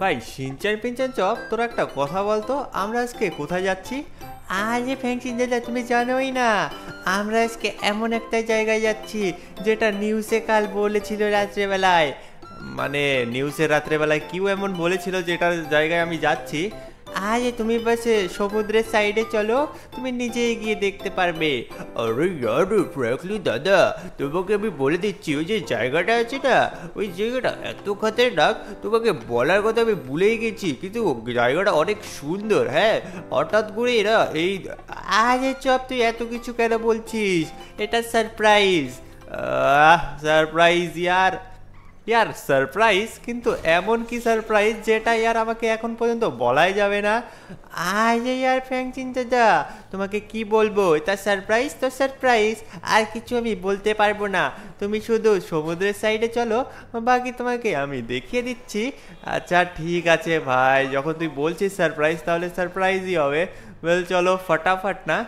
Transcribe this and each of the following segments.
ভাই Shinchan পিনচান chop, তোর একটা কথা বলতো, আমরা আজকে কোথায় যাচ্ছি? আরে ফ্যাংচিন দাদা, তুমি জানোই না, আমরা আজকে এমন একটা জায়গায় যাচ্ছি যেটা নিউজে কাল বলেছিল রাত্রেবেলায়। মানে নিউজে রাত্রেবেলায় কেউ এমন বলেছিল যেটার জায়গায় আমি যাচ্ছি। আরে তুমি বাসে সমুদ্রের সাইডে চলো, তুমি নিজেই গিয়ে দেখতে পারবে। আরে ইয়ার ফ্র্যাঙ্কলি দাদা, তোমাকে আমি বলে দিচ্ছি, ওই যে জায়গাটা আছে না, ওই জায়গাটা এত খতরনাক, তোমাকে বলার কথা আমি ভুলেই গেছি, কিন্তু জায়গাটা অনেক সুন্দর। হ্যাঁ, হঠাৎ করে এরা এই, আরে চপ, তুই এত কিছু কেন বলছিস? এটা সারপ্রাইজ। সারপ্রাইজ ইয়ার, ইয়ার সারপ্রাইজ, কিন্তু এমন কি সারপ্রাইজ যেটা ইয়ার আমাকে এখন পর্যন্ত বলাই যাবে না? আরে ইয়ার ফ্র্যাঙ্কলিন দাদা, তোমাকে কি বলবো, এটা সারপ্রাইজ তো সারপ্রাইজ, আর কিছু আমি বলতে পারবো না। তুমি শুধু সমুদ্রের সাইডে চলো, বাকি তোমাকে আমি দেখিয়ে দিচ্ছি। আচ্ছা ঠিক আছে ভাই, যখন তুই বলছিস সারপ্রাইজ, তাহলে সারপ্রাইজই হবে। ওয়েল চলো ফটাফট না,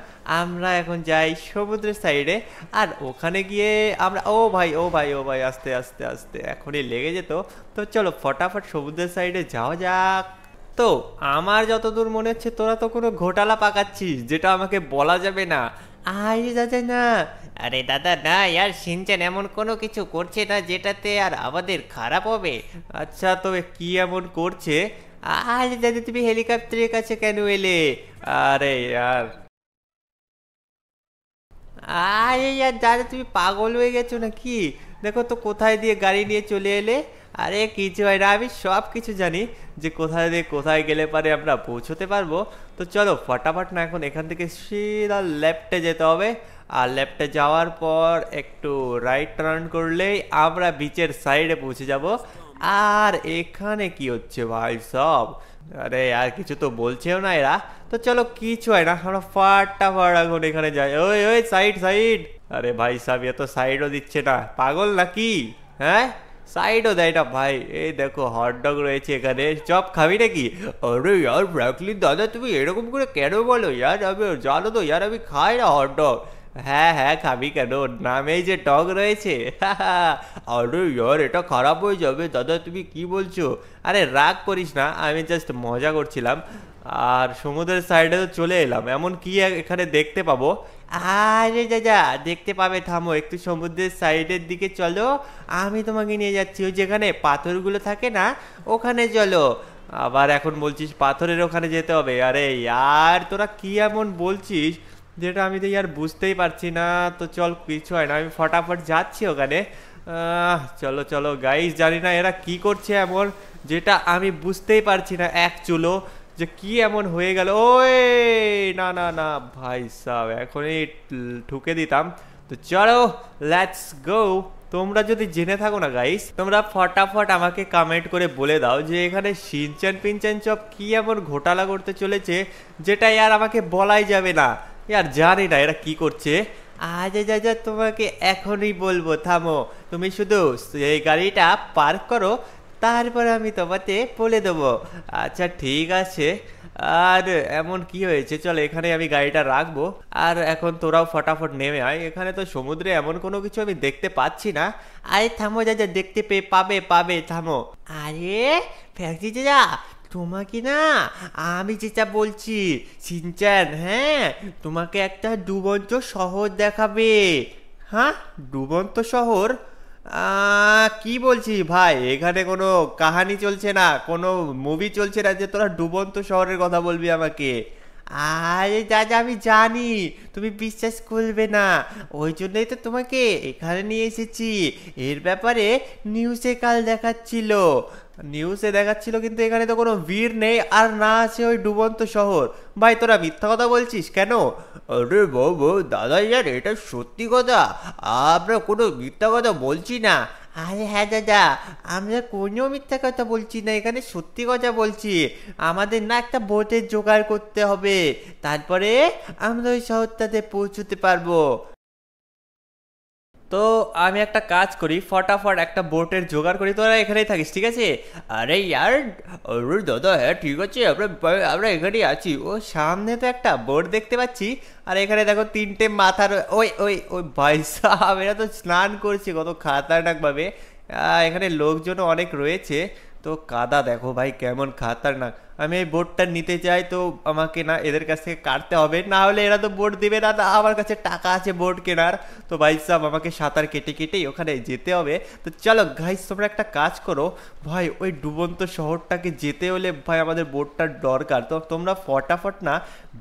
আমরা এখন যাই সমুদ্রের সাইডে, আর ওখানে গিয়ে আমরা, ও ভাই ও ভাই ও ভাই, আস্তে আস্তে আস্তে, এখনই লেগে যেত। তো চলো ফটাফট সমুদ্রের সাইডে যাওয়া যাক। তো আমার যতদূর মনে হচ্ছে তোরা তো কোনো ঘোটালা পাকাচ্ছিস যেটা আমাকে বলা যাবে না। আরে দাদা না, আরে দাদা না ইয়ার, সিনচান এমন কোনো কিছু করছে না যেটাতে আর আমাদের খারাপ হবে। আচ্ছা তবে কি এমন করছে? আরে দাদা, তুমি হেলিকপ্টারের কাছে কেন এলে? আরে ইয়ার, আরে ইয়ার দাদা, তুমি পাগল হয়ে গেছো নাকি? দেখো তো কোথায় দিয়ে গাড়ি নিয়ে চলে এলে। আরে কিছু হয় না, আমি সব কিছু জানি যে কোথায় দিয়ে কোথায় গেলে পারে আমরা পৌঁছতে পারবো। তো চলো ফটাফট না, এখন এখান থেকে সিধা লেফটে যেতে হবে, আর লেফটে যাওয়ার পর একটু রাইট টার্ন করলেই আমরা বিচের সাইডে পৌঁছে যাব। আর এখানে কি হচ্ছে ভাই সব? আরে আর কিছু তো বলছেও না এরা। তো চলো কিছু হয় না, আমরা ফাটাফাট এখন এখানে যাই। ওই ওই সাইড সাইড, আরে ভাই সাহেব এ তো সাইডও দিচ্ছে না, পাগল নাকি? হ্যাঁ, সাইডও দেয় না ভাই। এই দেখো হটডগ রয়েছে এখানে, চপ খাবি নাকি? আরে ইয়ার ফ্র্যাঙ্কলিন দাদা, তুমি এরকম করে কেন বলো ইয়ার? আমি জানো তো ইয়ার, আমি খাই না হটডগ। হ্যাঁ হ্যাঁ, খাবি কেন, নামেই যে ডগ রয়েছে। আরে ইয়ার, এটা খারাপ হয়ে যাবে দাদা, তুমি কি বলছো? আরে রাগ করিস না, আমি জাস্ট মজা করছিলাম। আর সমুদ্রের সাইডে তো চলে এলাম, এমন কি এখানে দেখতে পাবো? আরে দাদা, দেখতে পাবে, থামো একটু, সমুদ্রের সাইডের দিকে চলো, আমি তোমাকে নিয়ে যাচ্ছি। ওই যেখানে পাথরগুলো থাকে না, ওখানে চলো। আবার এখন বলছিস পাথরের ওখানে যেতে হবে? আরে ইয়ার, তোরা কি এমন বলছিস যেটা আমি তো ইয়ার বুঝতেই পারছি না। তো চল, কিছু হয় না, আমি ফটাফট যাচ্ছি ওখানে। চলো চলো গাইস, জানি না এরা কি করছে এমন, যেটা আমি বুঝতেই পারছি না এক চুলো, যে কি এমন হয়ে গেল। ওই না না না ভাই সাহেব, এখনই ঠুকে দিতাম। তো চলো লেটস গো। তোমরা যদি জেনে থাকো না গাইস, তোমরা ফটাফট আমাকে কমেন্ট করে বলে দাও যে এখানে সিনচান পিনচান চপ কি এমন ঘোটালা করতে চলেছে যেটা ইয়ার আমাকে বলাই যাবে না। ইয়ার জানি না এরা কি করছে। আজ যা যা, তোমাকে এখনই বলবো, থামো। তুমি শুধু এই গাড়িটা পার্ক করো, তারপর আমি তোমাকে বলে দেবো। আচ্ছা ঠিক আছে। আর এমন কি হয়েছে, চল এখানে আমি গাড়িটা রাখবো, আর এখন তোরাও ফটাফট নেমে আয়। এখানে তো সমুদ্রে এমন কোনো কিছু আমি দেখতে পাচ্ছি না। আরে থামো যা যা, দেখতে পাবে পাবে, থামো। আরে ফ্যাক্টরি যা, তোমাকে না আমি যেটা বলছি, সিনচান, হ্যাঁ, তোমাকে একটা ডুবন্ত শহর দেখাবে। হ্যাঁ, ডুবন্ত শহর? কি বলছিস ভাই? এখানে কোনো কাহানি চলছে না, কোনো মুভি চলছে না যে তোরা ডুবন্ত শহরের কথা বলবি আমাকে। আরে দাদা, আমি জানি তুমি বিশ্বাস করবে না, ওই জন্যই তো তোমাকে এখানে নিয়ে এসেছি। এর ব্যাপারে নিউজে কাল দেখাচ্ছিল, নিউজে দেখাচ্ছিল, কিন্তু এখানে তো কোনো ভিড় নেই, আর না আছে ওই ডুবন্ত শহর। ভাই তোরা মিথ্যা কথা বলছিস কেন? আরে বাবু দাদা, ইয়ার এটা সত্যি কথা, আমরা কোনো মিথ্যা কথা বলছি না। আরে হ্যাঁ দাদা, আমরা কোনো মিথ্যা কথা বলছি না, এখানে সত্যি কথা বলছি। আমাদের না একটা বোটের জোগাড় করতে হবে, তারপরে আমরা ওই শহরটাতে পৌঁছতে পারবো। তো আমি একটা কাজ করি, ফটাফট একটা বোটের জোগাড় করি, তোরা এখানেই থাকিস, ঠিক আছে? আরে ইয়ার, আরে দাদা হ্যাঁ ঠিক আছে, আমরা আমরা এখানেই আছি। ও সামনে তো একটা বোট দেখতে পাচ্ছি, আর এখানে দেখো তিনটে মাথার, ওই ওই ওই ভাই সাহেব, এরা তো স্নান করছে কত খাতারনাক ভাবে। এখানে লোকজনও অনেক রয়েছে। তো কাদা দেখো ভাই কেমন খাতারনাক। আমি এই বোটটা নিতে চাই, তো আমাকে না এদের কাছ থেকে কাটতে হবে, না হলে এরা তো বোট দিবে না। আমার কাছে টাকা আছে বোট কেনার। তো ভাই সাহেব আমাকে সাঁতার কেটে কেটেই ওখানে যেতে হবে। তো চলো গাইস, তোমরা একটা কাজ করো ভাই, ওই ডুবন্ত শহরটাকে যেতে হলে ভাই আমাদের বোটটার দরকার। তো তোমরা ফটাফট না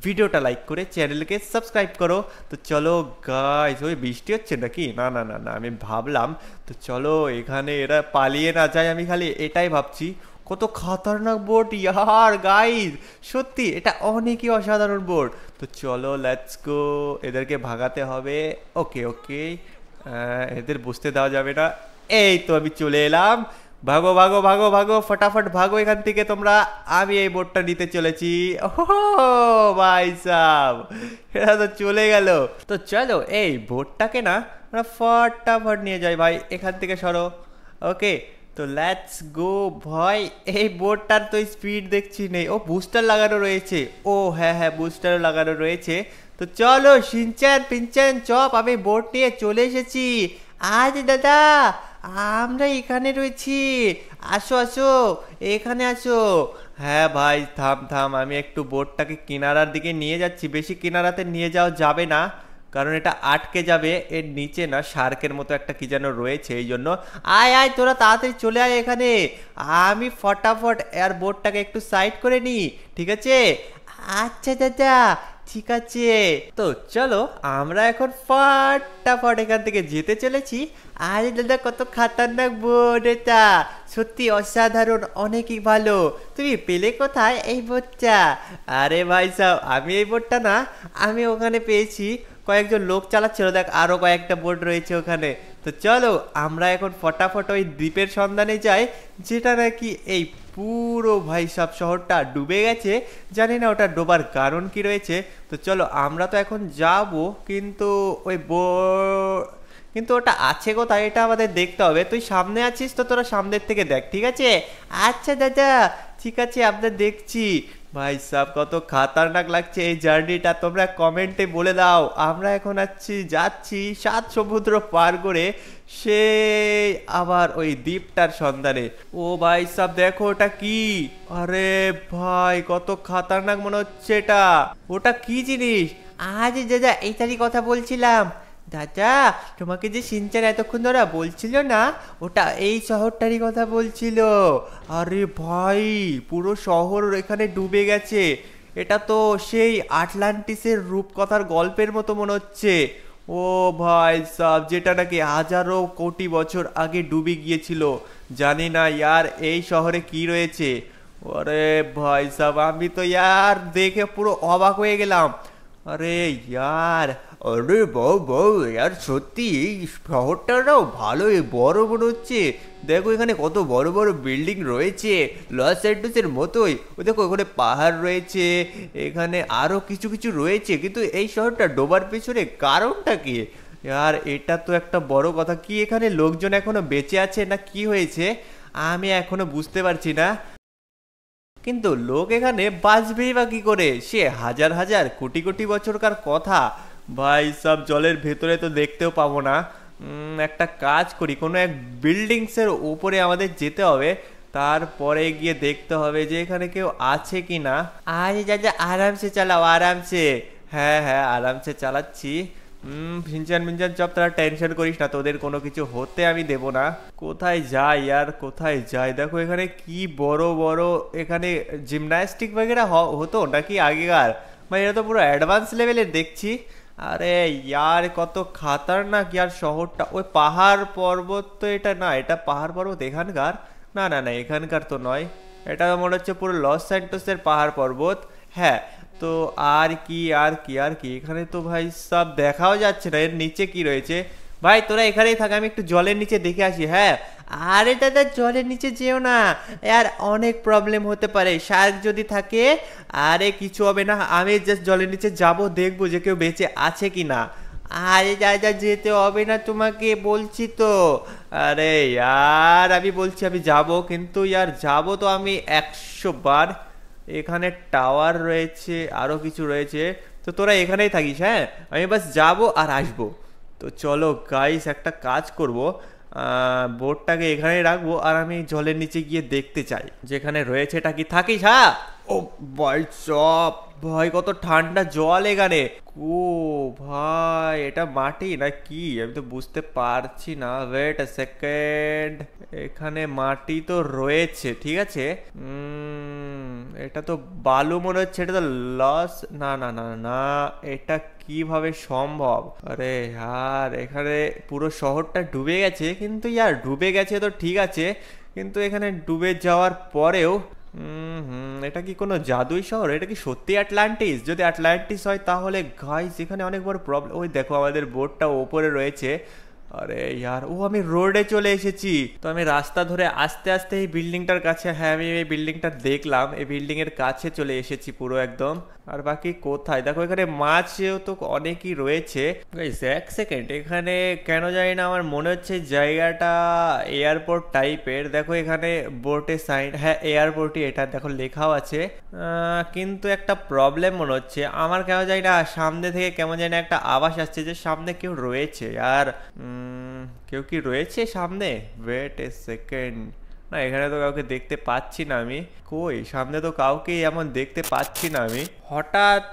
ভিডিওটা লাইক করে চ্যানেলকে সাবস্ক্রাইব করো। তো চলো গাইস, ওই বৃষ্টি হচ্ছে নাকি? না না না না, আমি ভাবলাম। তো চলো এখানে এরা পালিয়ে না যায়, আমি খালি এটাই ভাবছি। কত খতরনাক বোট ইয়ার গাইস, সত্যি এটা অনেকই অসাধারণ বোট। তো চলো লেটস গো, এদেরকে ভাগাতে হবে। ওকে ওকে, এদের বুঝতে দেওয়া যাবে না। এই তো আমি চলে এলাম। ভাগো ভাগো ভাগো ভাগো, ফটাফট ভাগো এখান থেকে তোমরা। আমি এই বোটটা নিতে চলেছি। ও ভাই সাব, এরা তো চলে গেল। তো চলো এই বোটটাকে না আমরা ফটাফট নিয়ে যাই ভাই, এখান থেকে সরো। ওকে, তো লেটস গো ভাই। এই বোটটার তো স্পিড দেখছি নেই। ও বুস্টার লাগানো রয়েছে। ও হ্যাঁ হ্যাঁ, বুস্টারও লাগানো রয়েছে। তো চলো শিনচ্যান পিনচ্যান চপ, আমি বোট নিয়ে চলে এসেছি। আজ দাদা আমরা এখানে রয়েছি, আসো আসো এখানে আসো। হ্যাঁ ভাই থাম থাম, আমি একটু বোটটাকে কিনারার দিকে নিয়ে যাচ্ছি। বেশি কিনারাতে নিয়ে যাওয়া যাবে না, কারণ এটা আটকে যাবে। এর নিচে না শার্কের মতো একটা কি যেন রয়েছে, এই জন্য। আয় আয় তোরা তাড়াতাড়ি চলে আয় এখানে। আমি ফটাফট এয়ার বোটটাকে একটু সাইড করে নিই, ঠিক আছে? আচ্ছা দাদা ঠিক আছে। তো চলো আমরা এখন ফটাফট এখান থেকে যেতে চলেছি। আরে দাদা কত খাতারনাক বোট এটা, সত্যি অসাধারণ, অনেকই ভালো। তুমি পেলে কোথায় এই বোটটা? আরে ভাই সাহেব, আমি এই বোটটা না আমি ওখানে পেয়েছি, কয়েকজন লোক চালাচ্ছিল, দেখ আরো কয়েকটা বোট রয়েছে ওখানে। তো চলো আমরা এখন ফটাফট ওই দ্বীপের সন্ধানে যাই, যেটা নাকি এই পুরো ভাই সব শহরটা ডুবে গেছে। জানি না ওটা ডোবার কারণ কি রয়েছে। তো চলো আমরা তো এখন যাব, কিন্তু ওই কিন্তু ওটা আছে কোথায় এটা আমাদের দেখতে হবে। তুই সামনে আছিস তো, তোরা সামনের থেকে দেখ, ঠিক আছে? আচ্ছা দাদা ঠিক আছে, আমরা দেখছি। ভাই সাহেব কত খাতারনাক লাগছে এই জার্নিটা, তোমরা কমেন্টে বলে দাও। আমরা এখন যাচ্ছি 7 সমুদ্র পার করে সেই আবার ওই দ্বীপটার সন্ধানে। ও ভাই সাহেব দেখো ওটা কি? আরে ভাই কত খাতারনাক মনে হচ্ছে এটা। ওটা কি জিনিস? আজ দাদা এইটারই কথা বলছিলাম। দাদা তোমাকে যে সিনচান এতক্ষণ ধরে বলছিল না, ওটা এই শহরটারই কথা বলছিল। আরে ভাই পুরো শহর এখানে ডুবে গেছে। এটা তো সেই আটলান্টিসের রূপকথার গল্পের মতো মনে হচ্ছে। ও ভাই সাব, যেটা নাকি হাজারো কোটি বছর আগে ডুবে গিয়েছিল। জানি না ইয়ার এই শহরে কি রয়েছে। আরে ভাই সাব, আমি তো ইয়ার দেখে পুরো অবাক হয়ে গেলাম। আরে ইয়ার, আরে বউ বউ ইয়ার, সত্যি এই শহরটাও ভালোই বড় মনে হচ্ছে। দেখো এখানে কত বড় বড় বিল্ডিং রয়েছে, লস অ্যান্টোসের মতোই। ও দেখো ওখানে পাহাড় রয়েছে, এখানে আরো কিছু কিছু রয়েছে। কিন্তু এই শহরটা ডোবার পেছনে কারণটা কি? আর এটা তো একটা বড় কথা। কি এখানে লোকজন এখনো বেঁচে আছে না কি হয়েছে আমি এখনো বুঝতে পারছি না। কিন্তু লোক এখানে বাঁচবেই বা কি করে? সে হাজার হাজার কোটি কোটি বছরকার কথা। ভাই সব জলের ভেতরে তো দেখতেও পাবো না। একটা কাজ করি, কোনো এক বিল্ডিংসের উপরে আমাদের যেতে হবে, তারপরে গিয়ে দেখতে হবে যে এখানে কেউ আছে কি না। আরে যা যা, আরামসে চালাও আরামসে। হ্যাঁ হ্যাঁ আরামসে চালাচ্ছি। ভিনচান ভিনচান চপ, তারা টেনশন করিস না, তোদের কোনো কিছু হতে আমি দেব না। কোথায় যাই আর কোথায় যাই? দেখো এখানে কি বড় বড়, এখানে জিমন্যাস্টিক বগেরা হতো নাকি আগেকার? মানে এটা তো পুরো অ্যাডভান্স লেভেলের দেখছি। আরে ইয়ার কত খাতারনাক ইয়ার শহরটা। ওই পাহাড় পর্বত তো এটা না, এটা পাহাড় পর্বত এখানকার? না না না, এখানকার তো নয়। এটা মনে হচ্ছে পুরো লস স্যান্টোসের পাহাড় পর্বত। হ্যাঁ, তো আর কি আর কি আর কি, এখানে তো ভাই সব দেখাও যাচ্ছে না। এর নিচে কি রয়েছে? ভাই তোরা এখানেই থাক, আমি একটু জলের নিচে দেখে আসি। হ্যাঁ। আরে দাদা জলের নিচে যেও না, আর অনেক প্রবলেম হতে পারে, শার্ক যদি থাকে। আরে কিছু হবে না, আমি জাস্ট জলের নিচে যাব, দেখবো যে কেউ বেঁচে আছে কি না। আরে দাদা যেতে হবে না তোমাকে বলছি তো। আরে ইয়ার আমি বলছি আমি যাব, কিন্তু ইয়ার যাব তো আমি 100 বার। এখানে টাওয়ার রয়েছে, আরো কিছু রয়েছে। তো তোরা এখানেই থাকিস, হ্যাঁ আমি বাস যাব আর আসবো। তো চলো গাইস একটা কাজ করব, বোটটাকে এখানে রাখবো আর আমি জলের নিচে গিয়ে দেখতে চাই যেখানে রয়েছে এটা কি থাকিস। হ্যাঁ, ও ভাই সব, ভাই কত ঠান্ডা জল এখানে। ও ভাই, এটা মাটি না কি আমি তো বুঝতে পারছি না। ওয়েট আ সেকেন্ড, এখানে মাটি তো রয়েছে, ঠিক আছে। এটা তো বালু মনে হচ্ছে, এটা তো লস। না না না না, এটা কিভাবে সম্ভব? আরে यार, এখানে পুরো শহরটা ডুবে গেছে, কিন্তু ইয়ার ডুবে গেছে তো ঠিক আছে, কিন্তু এখানে ডুবে যাওয়ার পরেও এটা কি কোনো জাদুই শহর? এটা কি সত্যি আটলান্টিস? যদি আটলান্টিস হয় তাহলে গাইস এখানে অনেক বড় প্রবলেম। ওই দেখো আমাদের বোটটা ওপরে রয়েছে। আরে यार, ও আমি রোডে চলে এসেছি। তো আমি রাস্তা ধরে আস্তে আস্তে এই বিল্ডিংটার কাছে, হ্যাঁ আমি এই বিল্ডিংটা দেখলাম, এই বিল্ডিং এর কাছে চলে এসেছি পুরো একদম। আর বাকি কোথায় দেখো, এখানে মাছও তো অনেকই রয়েছে। গাইস এক সেকেন্ড, এখানে কেন জানি না আমার মনে হচ্ছে জায়গাটা এয়ারপোর্ট টাইপের। দেখো এখানে বোর্ডে সাইন, হ্যাঁ এয়ারপোর্টই এটা, দেখো লেখাও আছে। কিন্তু একটা প্রবলেম মনে হচ্ছে আমার, কেন জানি না সামনে থেকে কেমন জানি না একটা আওয়াজ আসছে যে সামনে কেউ রয়েছে। আর কেউ কি রয়েছে সামনে? ওয়েট এ সেকেন্ড, না এখানে তো কাউকে দেখতে পাচ্ছি না আমি। কই সামনে তো কাউকে এমন দেখতে পাচ্ছি না আমি। হঠাৎ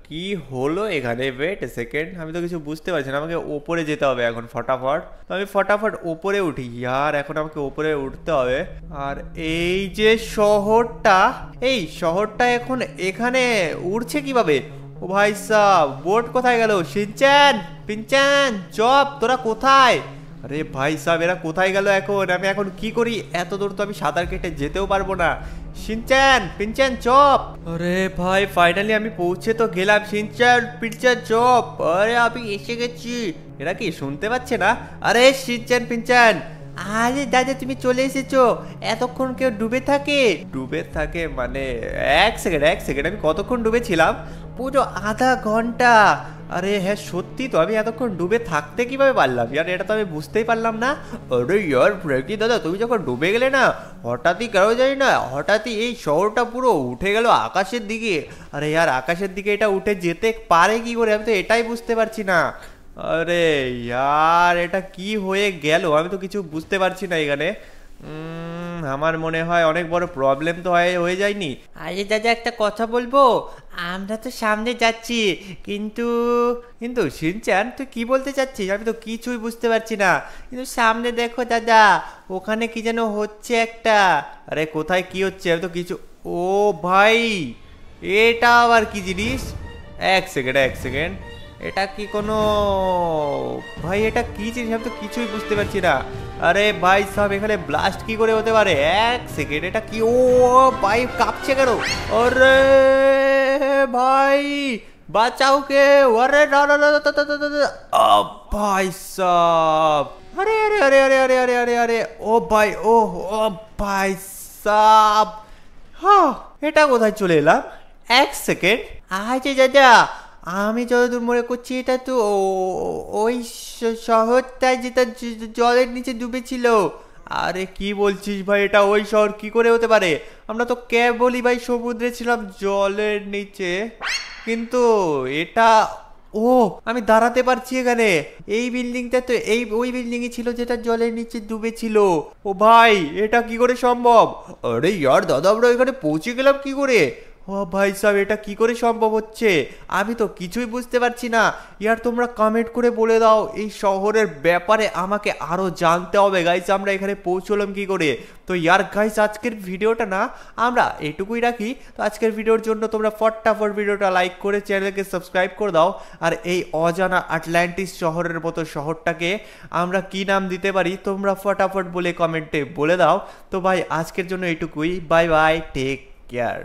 কি হলো এখানে? ওয়েট এ সেকেন্ড, আমি তো কিছু বুঝতে পারছি না। আমাকে ওপরে যেতে হবে এখন ফটাফট। তো আমি ফটাফট ওপরে উঠি ইয়ার, এখন আমাকে ওপরে উঠতে হবে। আর এই যে শহরটা, এই শহরটা এখন এখানে উড়ছে কিভাবে? ও ভাই সাহ, বোট কোথায় গেল? শিনচ্যান, পিনচ্যান, চপ, তোরা কোথায়? আরে ভাই সাহ, এরা কোথায় গেল এখন? আমি এখন কি করি? এত দূর তো আমি সাঁতার কেটে যেতেও পারবো না। শিনচ্যান, পিনচ্যান, চপ। আরে ভাই ফাইনালি আমি পৌঁছে তো গেলাম। শিনচ্যান, পিনচ্যান, চপ, আরে আমি এসে গেছি। এরা কি শুনতে পাচ্ছে না? আরে শিনচ্যান, পিনচ্যান, আরে দাদা তুমি চলে এসেছো। এতক্ষণ কেউ ডুবে থাকে? ডুবে থাকে মানে? এক সেকেন্ড এক সেকেন্ড, আমি কতক্ষণ ডুবে ছিলাম? পুরো আধা ঘন্টা। আরে হ্যাঁ সত্যি তো, আমি এতক্ষণ ডুবে থাকতে কিভাবে পারলাম ইয়ার? এটা তো আমি বুঝতেই পারলাম না। আরে ইয়ার ফ্রেকি দাদা, তুমি যখন ডুবে গেলে না, হঠাৎই কেন জানি না, হঠাৎই এই শহরটা পুরো উঠে গেল আকাশের দিকে। আরে ইয়ার আকাশের দিকে এটা উঠে যেতে পারে কি করে? আমি তো এটাই বুঝতে পারছি না। আরে ইয়ার, এটা কি হয়ে গেল? আমি তো কিছু বুঝতে পারছি না এখানে। আমার মনে হয় অনেক বড় প্রবলেম তো হয়ে যায়নি। আরে দাদা একটা কথা বলবো? আমরা তো সামনে যাচ্ছি, কিন্তু কিন্তু শিনচ্যান তুই কি বলতে চাচ্ছিস? আমি তো কিছুই বুঝতে পারছি না। কিন্তু সামনে দেখো দাদা, ওখানে কি যেন হচ্ছে একটা। আরে কোথায় কি হচ্ছে? আমি তো কিছু, ও ভাই এটা আবার কি জিনিস? এক সেকেন্ড এক সেকেন্ড, এটা কি কোনো, ভাই এটা কি জিনিস? আমি তো কিছুই বুঝতে পারছি না। আরে ভাই সব এখানে ব্লাস্ট কি করে হতে পারে? এক সেকেন্ড, এটা কি? ও ভাই কাঁপছে কেন? আরে ভাই বাঁচাও কে? আরে না না না, ভাই সব, আরে আরে আরে আরে আরে আরে আরে আরে, ও ভাই, ও ও ভাই সব, হ্যাঁ এটা কোথায় চলে এলাম? এক সেকেন্ড, আচ্ছা দাদা আমি যতদূর মনে করছি এটা তো ওই শহরটা যেটা জলের নিচে ডুবেছিল। আরে কি বলছিস ভাই? এটা ওই শহর কি করে হতে পারে? আমরা তো কেবলই ভাই সমুদ্রে ছিলাম, জলের নিচে। কিন্তু এটা, ও আমি দাঁড়াতে পারছি এখানে। এই বিল্ডিংটা তো এই ওই বিল্ডিংই ছিল যেটা জলের নিচে ডুবেছিল। ও ভাই এটা কি করে সম্ভব? আরে ইয়ার দাদা, আমরা এখানে পৌঁছে গেলাম কি করে? ও ভাই সাহেব, এটা কি করে সম্ভব হচ্ছে? আমি তো কিছুই বুঝতে পারছি না। ইয়ার তোমরা কমেন্ট করে বলে দাও এই শহরের ব্যাপারে, আমাকে আরো জানতে হবে গাইস। আমরা এখানে পৌঁছলাম কি করে? তো ইয়ার গাইস আজকের ভিডিওটা না আমরা এটুকুই রাখি। তো আজকের ভিডিওর জন্য তোমরা ফটাফট ভিডিওটা লাইক করে চ্যানেলকে সাবস্ক্রাইব করে দাও। আর এই অজানা আটলান্টিস শহরের মতো শহরটাকে আমরা কি নাম দিতে পারি তোমরা ফটাফট বলে কমেন্টে বলে দাও। তো ভাই আজকের জন্য এটুকুই, বাই বাই, টেক কেয়ার।